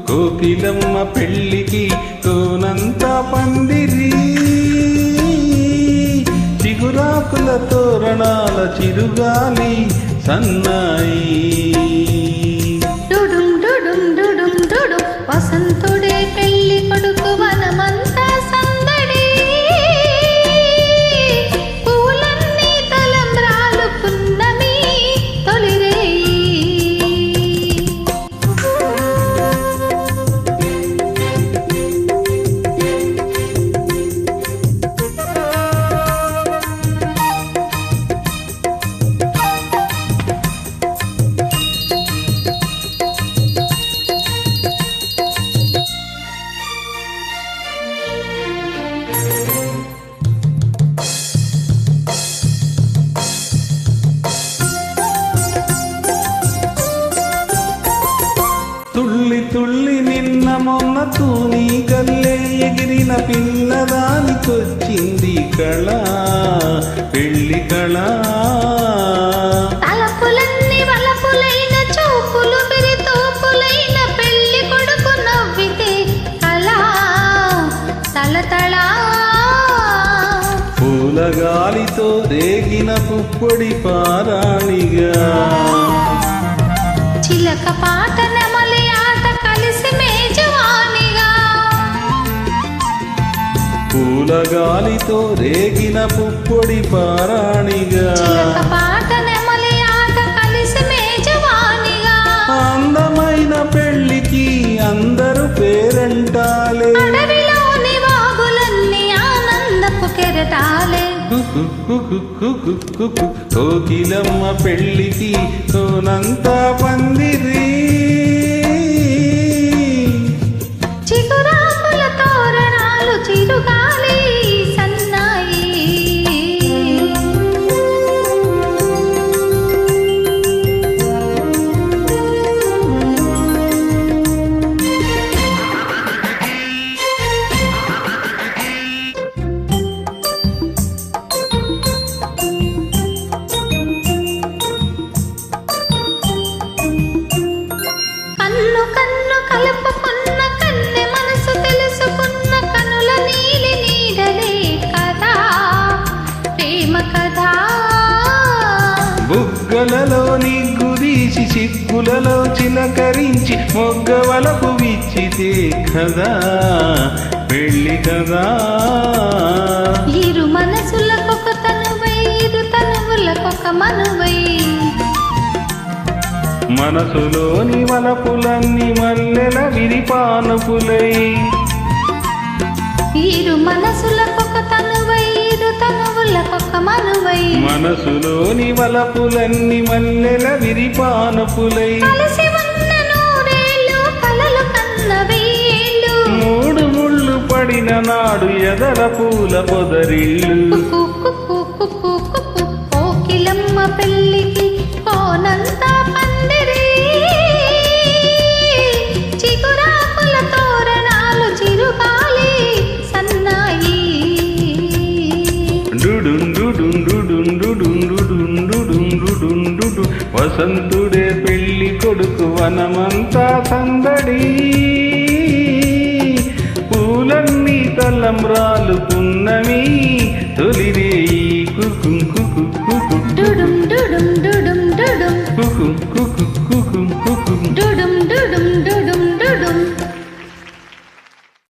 కోకిలమ్మ పెళ్ళికి కోనంతా పందిరి, చిగురాకుల తోరణాల చిరుగాలి సన్నాయి. డుడుం డుడుం డుడుం డుడుం వసంతుడే పెళ్ళి కొడుకు వనమంతా సందడి, పూలన్నీ తలంబ్రాలు పున్నమి తొలిరేయి. తుళ్ళి తుళ్ళి నిన్న మొన్న తూని గల్లే ఎగిరిన పిల్లదానికొచ్చింది కళ, పెళ్ళి కళ. తలపులన్నీ వలపులైన చూపులు విరితూపులైన పెళ్ళి కొడుకు నవ్వితే కళ తలతళ. పూలగాలితో రేగిన పుప్పొడి పారాణిగా, చిలక పాట నెమలి ఆట కలిసి మేజవానిగా. పూలగాలితో రేగిన పుప్పొడి పారాణిగా, చిలక పాట నెమలి ఆట కలిసి మేజవానిగా. అందమైన పెళ్ళికి అందరూ పేరంటాలే, అడవిలోని వాగులన్నీ ఆనందపు కెరటాలే. కోకిలమ్మ పెళ్ళికి కోనంతా పందిరి, చిగురాకుల తోరణాలు చిరుగాలి సన్నాయి. కన్ను కన్ను కలుపుకున్న కన్నె మనసు తెలుసుకున్న కనుల నీలి నీడలే కదా ప్రేమ కదా. బుగ్గలలో నిగ్గుదీసి చిక్కులలో చిలకరించి మొగ్గవలపు విచ్చితే కదా పెళ్ళి కదా. ఇరు మనసులకొక తనువై ఇరు తనువులకొక మనువై, మనసులోని వలపులన్నీ మల్లెల విరిపానుపులై. ఇరు మనసులకొక తనువై ఇరు తనువులకొక మనువై, మనసులోని వలపులన్నీ మల్లెల విరిపానుపులై. కలిసి ఉన్న నూరేళ్ళు కలలు కన్న వేళ్ళు, మూడు ముళ్ళు పడిన నాడు ఎదల పూల పొదరిళ్ళు. కోకిలమ్మ పెళ్ళికి కోనంతా పందిరి, చిగురాకుల తోరణాలు చిరుగాలి సన్నాయి. డుడుం డుడుం డుడుం డుడుం డుడుం డుడుం డుడుం డుడు వసంతుడే పెళ్ళి కొడుకు వనమంతా సందడి, పూలన్నీ తలంబ్రాలు పున్నమి తొలిరేయి.